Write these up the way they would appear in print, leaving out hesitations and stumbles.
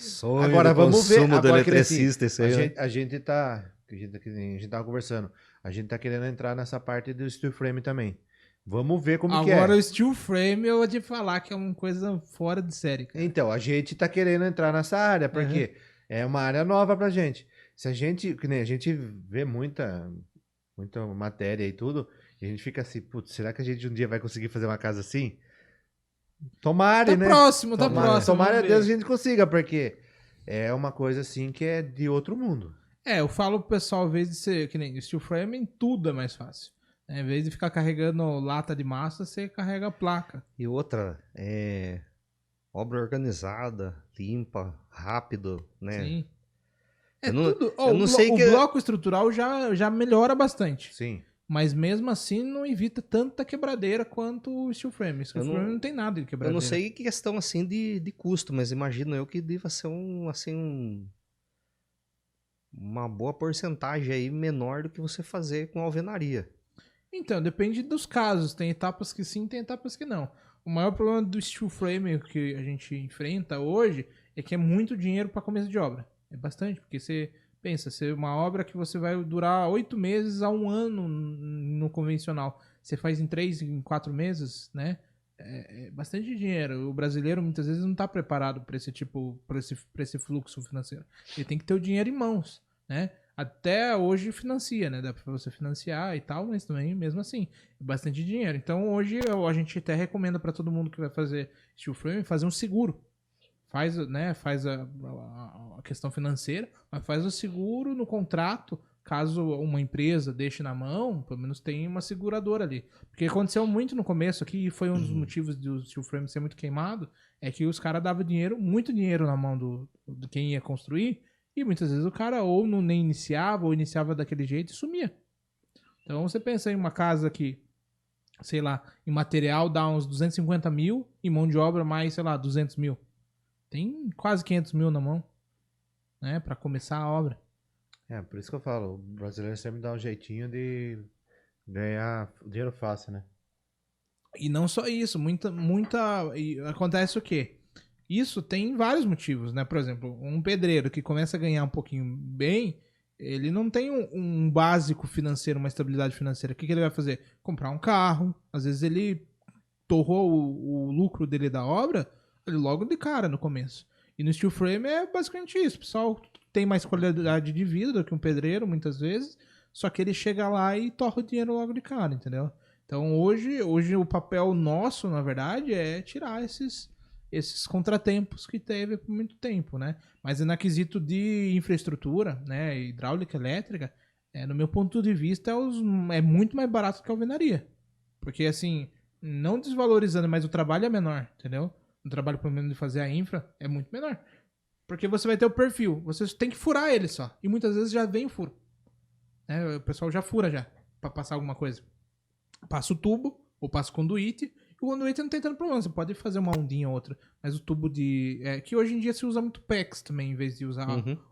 Sonho Agora do vamos ver. consumo do Agora, que nem eletricista, isso aí. a gente tá. A gente tava conversando. A gente tá querendo entrar nessa parte do steel frame também. Vamos ver como que Agora é. o steel frame eu vou te falar que é uma coisa fora de série, cara. Então, a gente tá querendo entrar nessa área, porque é uma área nova pra gente. Se a gente, que nem a gente vê muita matéria e tudo, e a gente fica assim, putz, será que a gente um dia vai conseguir fazer uma casa assim? Tomara, Tá né? próximo, tá Tomara, próximo. tomara a vamos Deus a ver. gente consiga, porque é uma coisa assim que é de outro mundo. Eu falo pro pessoal, ao invés de ser que nem steel frame, em tudo é mais fácil. Em vez de ficar carregando lata de massa, você carrega a placa. E outra, obra organizada, limpa, rápido, né? Sim. Eu não- tudo. eu não sei o que- bloco estrutural já melhora bastante. Sim. Mas mesmo assim não evita tanta quebradeira quanto o steel frame. O steel Eu não- frame não tem nada de Eu quebradeira. não sei que questão assim de custo, mas imagino eu que deva ser uma boa porcentagem aí menor do que você fazer com alvenaria. Então, depende dos casos. Tem etapas que sim, tem etapas que não. O maior problema do steel frame que a gente enfrenta hoje é que é muito dinheiro para começo de obra. É bastante, porque você pensa, se é uma obra que você vai durar 8 meses a 1 ano no convencional, você faz em 3, em 4 meses, né? É bastante dinheiro. O brasileiro muitas vezes não está preparado para esse tipo, para esse fluxo financeiro. Ele tem que ter o dinheiro em mãos, né? Até hoje financia, né? Dá pra você financiar e tal, mas também, mesmo assim, é bastante dinheiro. Então, hoje, a gente até recomenda para todo mundo que vai fazer steel frame fazer um seguro. Faz, né, faz a questão financeira, mas faz o seguro no contrato, caso uma empresa deixe na mão, pelo menos tem uma seguradora ali. Porque aconteceu muito no começo aqui, e foi um dos motivos do steel frame ser muito queimado, é que os caras davam dinheiro, muito dinheiro na mão do quem ia construir, e muitas vezes o cara ou não nem iniciava, ou iniciava daquele jeito e sumia. Então você pensa em uma casa que, sei lá, em material dá uns 250 mil, em mão de obra mais, sei lá, 200 mil. Tem quase 500 mil na mão, né, pra começar a obra. Por isso que eu falo, o brasileiro sempre dá um jeitinho de ganhar dinheiro fácil, né? E não só isso, e acontece o quê? Isso tem vários motivos, né? Por exemplo, um pedreiro que começa a ganhar um pouquinho bem, ele não tem um básico financeiro, uma estabilidade financeira. O que ele vai fazer? Comprar um carro. Às vezes ele torrou o lucro dele da obra ele logo de cara no começo. E no steel frame é basicamente isso. O pessoal tem mais qualidade de vida do que um pedreiro, muitas vezes, só que ele chega lá e torra o dinheiro logo de cara, entendeu? Então hoje o papel nosso, na verdade, é tirar esses contratempos que teve por muito tempo, né? Mas no quesito de infraestrutura, né, hidráulica, elétrica, no meu ponto de vista, é muito mais barato que a alvenaria. Porque, assim, não desvalorizando, mas o trabalho é menor, entendeu? O trabalho, pelo menos, de fazer a infra é muito menor. Porque você vai ter o perfil, você tem que furar ele só. E muitas vezes já vem o furo. O pessoal já fura já, pra passar alguma coisa. Passa o tubo, ou passa o conduíte, e o conduíte não tem tanto problema, você pode fazer uma ondinha ou outra. Mas o tubo que hoje em dia se usa muito PEX também, em vez de usar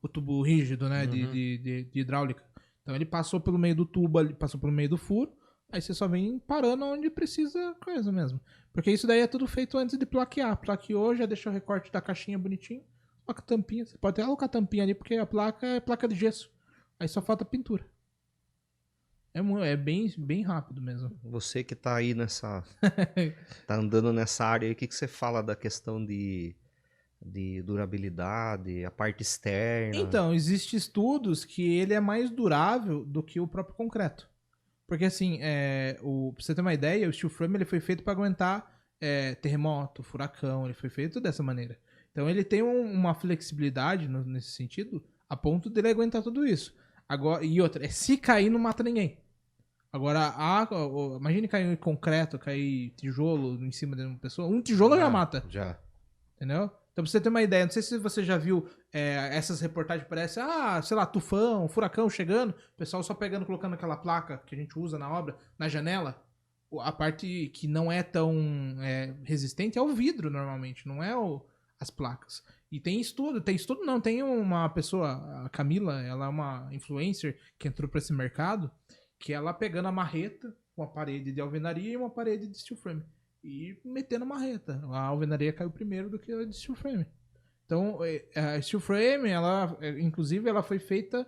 o tubo rígido, né, de hidráulica. Então ele passou pelo meio do tubo, ele passou pelo meio do furo, aí você só vem parando onde precisa coisa mesmo. Porque isso daí é tudo feito antes de plaquear. Plaqueou, já deixou o recorte da caixinha bonitinho, coloca a tampinha. Você pode até colocar a tampinha ali, porque a placa é placa de gesso. Aí só falta pintura. É bem rápido mesmo. Você que tá aí tá andando nessa área aí, o que você fala da questão de durabilidade, a parte externa? Então, existem estudos que ele é mais durável do que o próprio concreto. Porque assim, pra você ter uma ideia, o steel frame ele foi feito para aguentar terremoto, furacão, ele foi feito dessa maneira. Então ele tem uma flexibilidade nesse sentido, a ponto dele aguentar tudo isso. Agora, e outra, se cair não mata ninguém. Agora, imagine cair em concreto, cair tijolo em cima de uma pessoa. Um tijolo já mata. Já. Entendeu? Então, pra você ter uma ideia, não sei se você já viu essas reportagens, parece, sei lá, tufão, furacão chegando, o pessoal só pegando, colocando aquela placa que a gente usa na obra, na janela. A parte que não é tão resistente é o vidro, normalmente, não é as placas. E tem estudo não, tem uma pessoa, a Camila, ela é uma influencer que entrou pra esse mercado, que ela pegando a marreta, uma parede de alvenaria e uma parede de steel frame. E metendo marreta. A alvenaria caiu primeiro do que a de steel frame. Então, a steel frame, inclusive, ela foi feita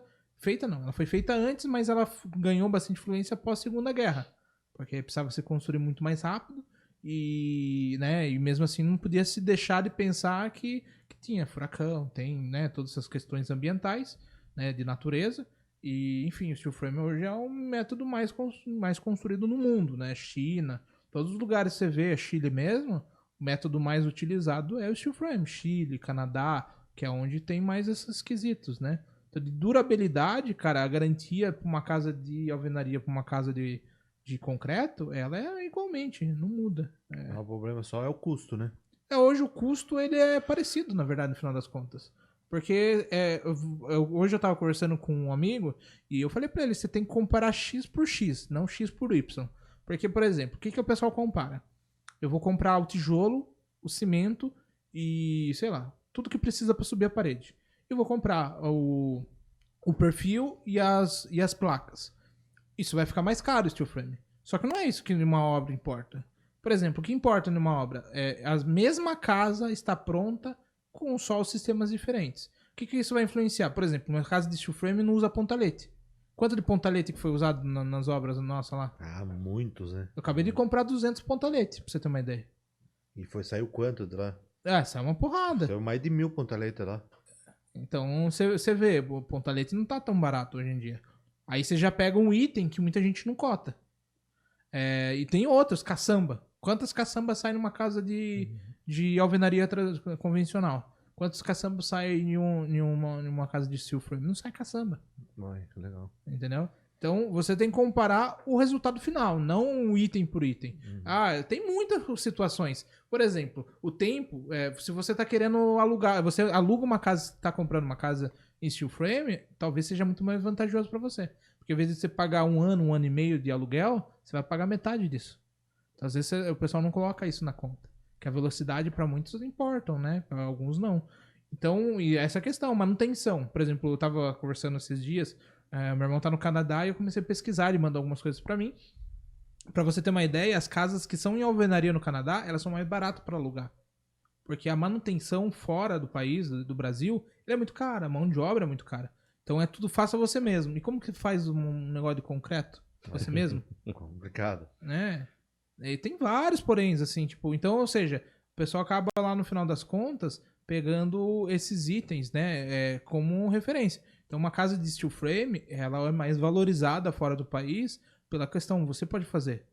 ela foi feita antes, mas ela ganhou bastante influência após a Segunda Guerra, porque precisava ser construído muito mais rápido e, né, e mesmo assim não podia se deixar de pensar que tinha furacão, tem, né, todas essas questões ambientais, né, de natureza. E, enfim, o steel frame hoje é um método mais construído no mundo, né? China, todos os lugares que você vê, Chile mesmo, o método mais utilizado é o steel frame. Chile, Canadá, que é onde tem mais esses quesitos, né? Então, de durabilidade, cara, a garantia para uma casa de alvenaria, para uma casa de concreto, ela é igualmente, não muda. O problema só é o custo, né? Hoje o custo ele é parecido, na verdade, no final das contas. Porque hoje eu tava conversando com um amigo e eu falei pra ele, você tem que comparar X por X, não X por Y. Porque, por exemplo, o que o pessoal compara? Eu vou comprar o tijolo, o cimento e, sei lá, tudo que precisa para subir a parede. Eu vou comprar o perfil e as placas. Isso vai ficar mais caro, o steel frame. Só que não é isso que numa obra importa. Por exemplo, o que importa numa obra é a mesma casa está pronta com só os sistemas diferentes. O que isso vai influenciar? Por exemplo, uma casa de steel frame não usa pontalete. Quanto de pontalete que foi usado nas obras nossas lá? Ah, muitos, né? Eu acabei de comprar 200 pontalete, pra você ter uma ideia. E saiu quanto de lá? Saiu uma porrada. Saiu mais de 1000 pontaletas lá. Então, você vê, o pontalete não tá tão barato hoje em dia. Aí você já pega um item que muita gente não cota. E tem outros, caçamba. Quantas caçambas saem numa casa de alvenaria convencional? Quantos caçambas saem em uma casa de steel frame? Não sai caçamba. Ai, que legal. Entendeu? Então, você tem que comparar o resultado final, não um item por item. Tem muitas situações. Por exemplo, o tempo, se você está querendo alugar, você aluga uma casa, está comprando uma casa em steel frame, talvez seja muito mais vantajoso para você. Porque ao invés de você pagar um ano e meio de aluguel, você vai pagar metade disso. Então, às vezes o pessoal não coloca isso na conta. Que a velocidade para muitos importam, né? Para alguns não. Então, e essa questão, manutenção. Por exemplo, eu estava conversando esses dias, meu irmão tá no Canadá e eu comecei a pesquisar, ele mandou algumas coisas para mim. Para você ter uma ideia, as casas que são em alvenaria no Canadá, elas são mais baratas para alugar. Porque a manutenção fora do país, do Brasil, é muito cara, a mão de obra é muito cara. Então é tudo faça você mesmo. E como que faz um negócio de concreto? Você mesmo? Complicado. E tem vários poréns, assim, tipo, então, ou seja, o pessoal acaba lá no final das contas pegando esses itens, né, como referência. Então, uma casa de steel frame, ela é mais valorizada fora do país pela questão, você pode fazer.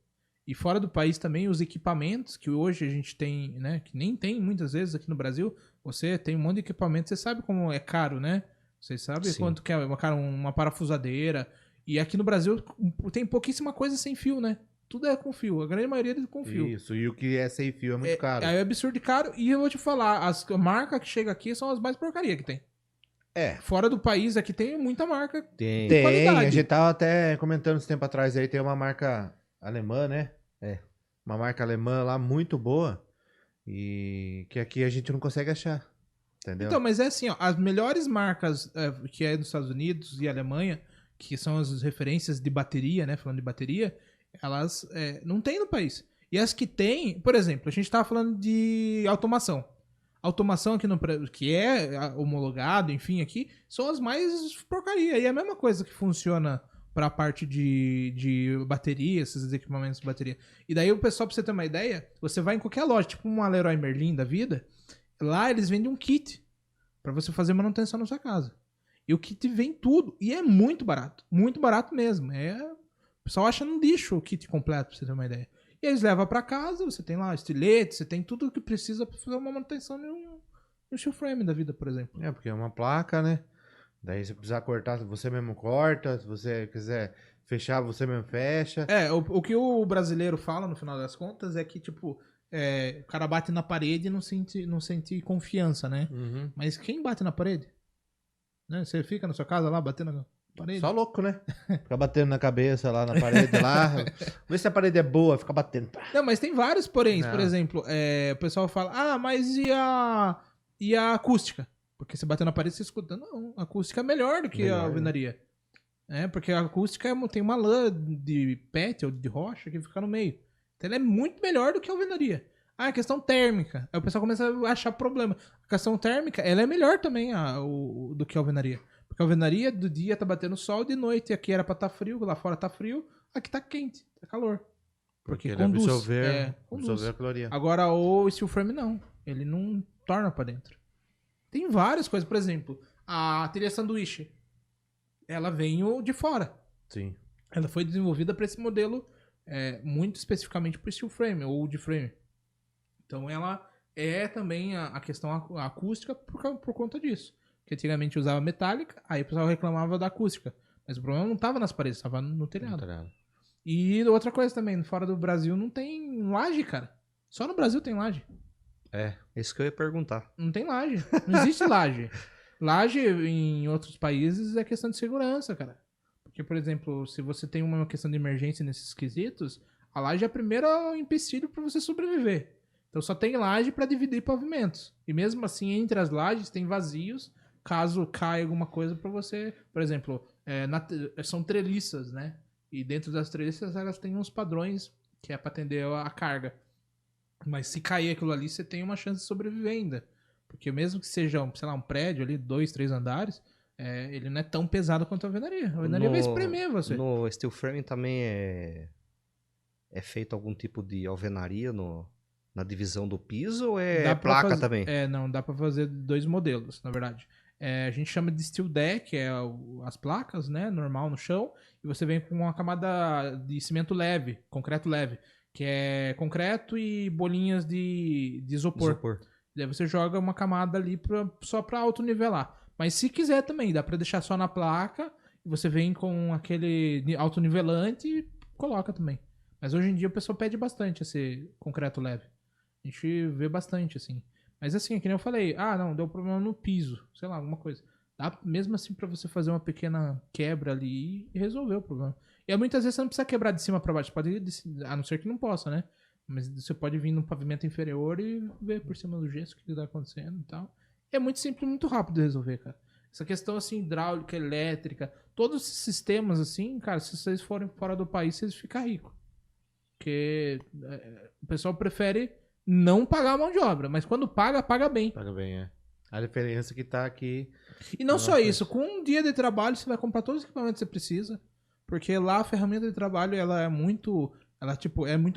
E fora do país também, os equipamentos que hoje a gente tem, né, que nem tem muitas vezes aqui no Brasil, você tem um monte de equipamento, você sabe como é caro, né? Você sabe quanto que é uma parafusadeira. E aqui no Brasil tem pouquíssima coisa sem fio, né? Tudo é com fio. A grande maioria é com fio. Isso, e o que é sem fio é muito caro. É absurdo de caro. E eu vou te falar, as marcas que chegam aqui são as mais porcaria que tem. Fora do país, aqui tem muita marca. Tem. A gente tava até comentando esse tempo atrás aí, tem uma marca alemã, né? Uma marca alemã lá muito boa. E que aqui a gente não consegue achar. Entendeu? Então, mas é assim, ó, as melhores marcas que é dos Estados Unidos e Alemanha, que são as referências de bateria, né? Falando de bateria, elas não tem no país. E as que tem, por exemplo, a gente tava falando de automação. Automação aqui que é homologado, enfim, aqui, são as mais porcaria. E é a mesma coisa que funciona para a parte de bateria, esses equipamentos de bateria. E daí o pessoal, pra você ter uma ideia, você vai em qualquer loja, tipo uma Leroy Merlin da vida, lá eles vendem um kit para você fazer manutenção na sua casa. E o kit vem tudo. E é muito barato mesmo. O pessoal acha um lixo o kit completo, pra você ter uma ideia. E eles levam para casa, você tem lá estilete, você tem tudo o que precisa para fazer uma manutenção no steel frame da vida, por exemplo. Porque é uma placa, né? Daí se precisar cortar, você mesmo corta. Se você quiser fechar, você mesmo fecha. O que o brasileiro fala, no final das contas, é que, tipo, o cara bate na parede e não sente confiança, né? Uhum. Mas quem bate na parede? Né? Você fica na sua casa lá, batendo na parede? Só louco, né? Fica batendo na cabeça lá na parede lá. Vê se a parede é boa, fica batendo. Não, mas tem vários poréns. Por exemplo, o pessoal fala, mas e a acústica? Porque você bateu na parede, você escuta. Não, a acústica é melhor do que a alvenaria. Porque a acústica tem uma lã de PET ou de rocha que fica no meio. Então ela é muito melhor do que a alvenaria. Ah, é questão térmica. Aí o pessoal começa a achar problema. A questão térmica, ela é melhor também do que a alvenaria. Porque a alvenaria do dia tá batendo sol, de noite aqui era pra tá frio, lá fora tá frio, aqui tá quente, tá calor. Porque ele conduz. absorver conduz. a caloria. Agora o steel frame não. Ele não torna pra dentro. Tem várias coisas. Por exemplo, a telha sanduíche. Ela veio de fora. Sim. Ela foi desenvolvida para esse modelo muito especificamente para o steel frame ou de frame. Então ela é também a questão acústica por conta disso. Porque antigamente usava metálica, aí o pessoal reclamava da acústica. Mas o problema não estava nas paredes, estava no telhado. E outra coisa também, fora do Brasil não tem laje, cara. Só no Brasil tem laje. É isso que eu ia perguntar. Não tem laje. Não existe laje. Laje em outros países é questão de segurança, cara. Porque, por exemplo, se você tem uma questão de emergência nesses quesitos, a laje é o primeiro empecilho para você sobreviver. Então só tem laje para dividir pavimentos. E mesmo assim, entre as lajes tem vazios, caso caia alguma coisa para você. Por exemplo, são treliças, né? E dentro das treliças elas têm uns padrões que é para atender a carga. Mas se cair aquilo ali, você tem uma chance de sobreviver ainda. Porque mesmo que seja, sei lá, um prédio ali, 2, 3 andares, ele não é tão pesado quanto a alvenaria. A alvenaria vai espremer você. No steel frame também é feito algum tipo de alvenaria na divisão do piso ou é placa também? Não, dá pra fazer 2 modelos, na verdade. A gente chama de steel deck, que é as placas, né, normal no chão, e você vem com uma camada de cimento leve, concreto leve, que é concreto e bolinhas de isopor. Daí você joga uma camada ali só pra autonivelar. Mas se quiser também, dá pra deixar só na placa, e você vem com aquele autonivelante e coloca também. Mas hoje em dia o pessoal pede bastante esse concreto leve. A gente vê bastante, assim. Mas assim, que nem eu falei, não, deu problema no piso, sei lá, alguma coisa. Dá mesmo assim pra você fazer uma pequena quebra ali e resolver o problema. E muitas vezes você não precisa quebrar de cima pra baixo, a não ser que não possa, né? Mas você pode vir no pavimento inferior e ver por cima do gesso o que está acontecendo e tal. É muito simples, muito rápido de resolver, cara. Essa questão, assim, hidráulica, elétrica, todos esses sistemas, assim, cara, se vocês forem fora do país, vocês ficam ricos. Porque o pessoal prefere não pagar a mão de obra, mas quando paga bem. Paga bem, A diferença que tá aqui... E não só isso, com um dia de trabalho, você vai comprar todos os equipamentos que você precisa, porque lá a ferramenta de trabalho, ela é muito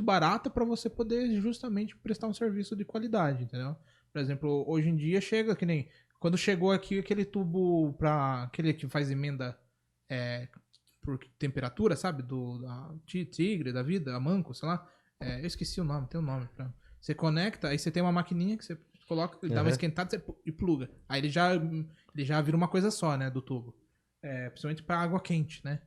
barata para você poder justamente prestar um serviço de qualidade, entendeu? Por exemplo, hoje em dia chega que nem quando chegou aqui aquele tubo para aquele que faz emenda por temperatura, sabe? Da Tigre, da Vida, a Manco, sei lá. Eu esqueci o nome, tem um nome. Você conecta, aí você tem uma maquininha que você coloca, ele dá uma esquentada e pluga. Aí ele já vira uma coisa só, né, do tubo. Principalmente para água quente, né?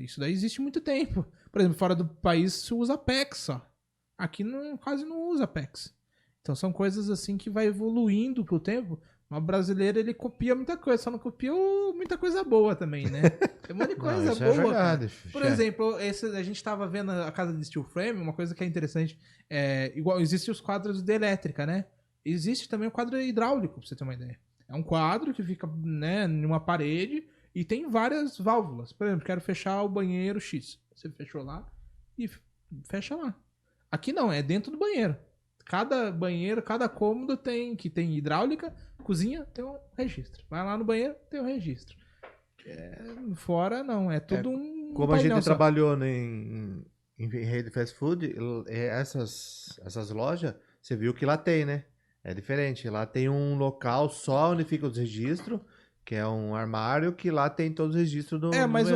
Isso daí existe há muito tempo. Por exemplo, fora do país se usa PEX só. Aqui quase não usa PEX. Então são coisas assim que vai evoluindo com o tempo. Mas o brasileiro, ele copia muita coisa, só não copia muita coisa boa também, né? Tem um monte de coisa boa. É verdade, por exemplo, a gente tava vendo a casa de steel frame, uma coisa que é interessante. Igual existem os quadros de elétrica, né? Existe também o quadro hidráulico, pra você ter uma ideia. É um quadro que fica, né, numa parede e tem várias válvulas. Por exemplo, quero fechar o banheiro X. Você fechou lá e fecha lá. Aqui não, é dentro do banheiro. Cada banheiro, cada cômodo tem hidráulica, cozinha, tem um registro. Vai lá no banheiro, tem um registro. Fora não, é tudo um como a gente trabalhou em rede fast food, essas lojas, você viu que lá tem, né? É diferente. Lá tem um local só onde ficam os registros, que é um armário, que lá tem todos os registros do mas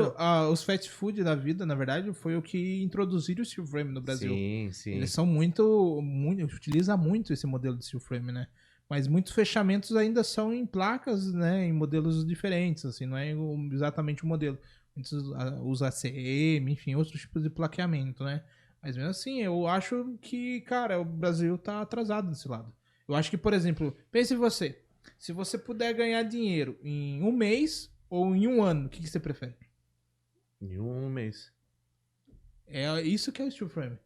os fast food da vida, na verdade, foi o que introduziram o steel frame no Brasil. Sim. Eles são utiliza muito esse modelo de steel frame, né? Mas muitos fechamentos ainda são em placas, né? Em modelos diferentes, assim, não é exatamente o modelo. Muitos usam ACM, enfim, outros tipos de plaqueamento, né? Mas mesmo assim, eu acho que, cara, o Brasil tá atrasado desse lado. Eu acho que, por exemplo, pense você. Se você puder ganhar dinheiro em um mês ou em um ano, o que você prefere? Em um mês. É isso que é o steel frame.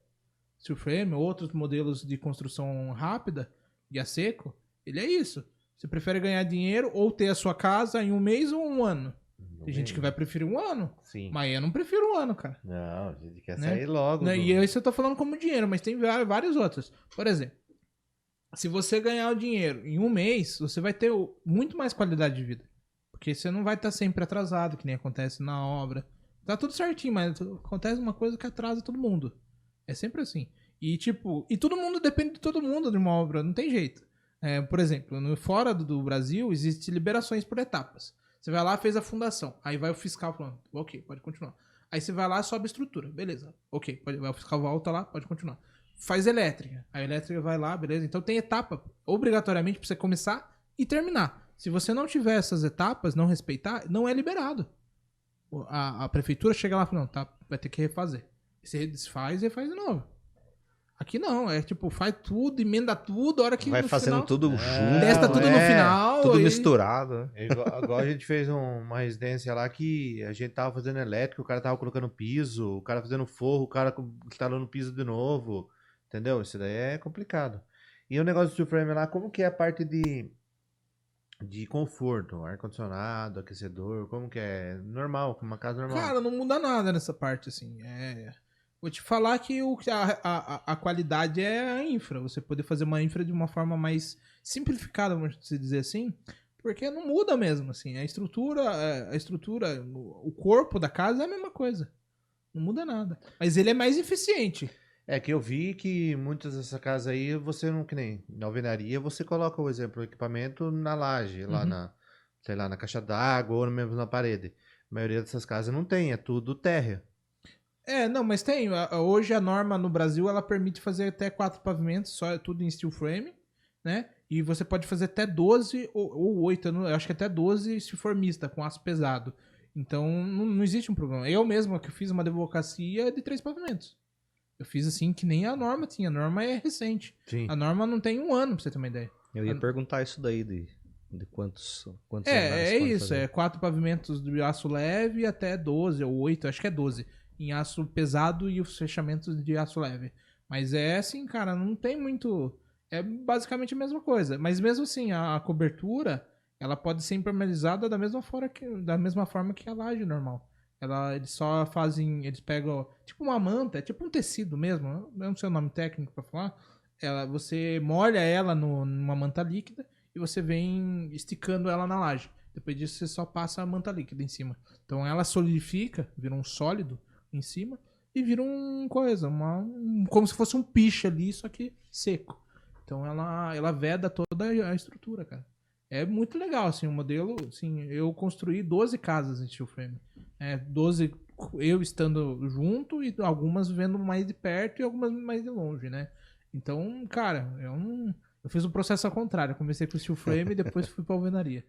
Steel frame, outros modelos de construção rápida, de a seco, ele é isso. Você prefere ganhar dinheiro ou ter a sua casa em um mês ou um ano? Tem gente que vai preferir um ano. Sim. Mas eu não prefiro um ano, cara. Não, a gente quer Né? sair logo. Né? E isso eu tô falando como dinheiro, mas tem vários outros. Por exemplo, se você ganhar o dinheiro em um mês, você vai ter muito mais qualidade de vida. Porque você não vai estar sempre atrasado, que nem acontece na obra. Tá tudo certinho, mas acontece uma coisa que atrasa todo mundo. É sempre assim. E tipo, e todo mundo depende de todo mundo de uma obra, não tem jeito. Por exemplo, fora do Brasil, existem liberações por etapas. Você vai lá, fez a fundação. Aí vai o fiscal falando, ok, pode continuar. Aí você vai lá, sobe a estrutura. Beleza, ok, vai o fiscal volta lá, pode continuar. Faz elétrica. A elétrica vai lá, beleza. Então tem etapa, obrigatoriamente, pra você começar e terminar. Se você não tiver essas etapas, não respeitar, não é liberado. A prefeitura chega lá e fala, não, tá, vai ter que refazer. Você desfaz e refaz de novo. Aqui não, é tipo, faz tudo, emenda tudo, a hora que Vai no fazendo final, tudo junto. testa tudo no final. Tudo e- misturado, né? Igual a gente fez uma residência lá que a gente tava fazendo elétrico, o cara tava colocando piso, o cara fazendo forro, o cara instalando piso de novo. Entendeu? Isso daí é complicado. E o negócio do steel frame lá, como que é a parte de conforto? Ar-condicionado, aquecedor, como que é? Normal, como uma casa normal. Cara, não muda nada nessa parte, assim. Vou te falar que a qualidade é a infra. Você poder fazer uma infra de uma forma mais simplificada, vamos dizer assim, porque não muda mesmo, assim. A estrutura, o corpo da casa é a mesma coisa. Não muda nada. Mas ele é mais eficiente. É que eu vi que muitas dessas casas aí, você não, que nem na alvenaria, você coloca, por exemplo, o equipamento na laje, lá Uhum. sei lá, na caixa d'água ou mesmo na parede. A maioria dessas casas não tem, é tudo térreo. Não, mas tem. Hoje a norma no Brasil, ela permite fazer até 4 pavimentos, só é tudo em steel frame, né? E você pode fazer até 12 ou 8, eu acho que até 12 se for mista, com aço pesado. Então, não existe um problema. Eu mesmo que fiz uma advocacia de 3 pavimentos. Eu fiz assim que nem a norma tinha. A norma é recente. Sim. A norma não tem um ano, pra você ter uma ideia. Eu ia perguntar isso daí, de quantos andares É pode isso. fazer. É 4 pavimentos de aço leve até 12 ou 8, acho que é 12. Em aço pesado e os fechamentos de aço leve. Mas é assim, cara, não tem muito... É basicamente a mesma coisa. Mas mesmo assim, a cobertura, ela pode ser impermeabilizada da mesma forma que a laje normal. Eles só fazem... Eles pegam tipo uma manta, é tipo um tecido mesmo. Eu não sei o nome técnico pra falar. Você molha ela numa manta líquida e você vem esticando ela na laje. Depois disso, você só passa a manta líquida em cima. Então ela solidifica, vira um sólido em cima e vira como se fosse um piche ali, só que seco. Então ela veda toda a estrutura, cara. É muito legal, assim, o modelo, assim, eu construí 12 casas em steel frame. 12 eu estando junto e algumas vendo mais de perto e algumas mais de longe, né? Então, cara, eu fiz o processo ao contrário. Eu comecei com steel frame e depois fui pra alvenaria.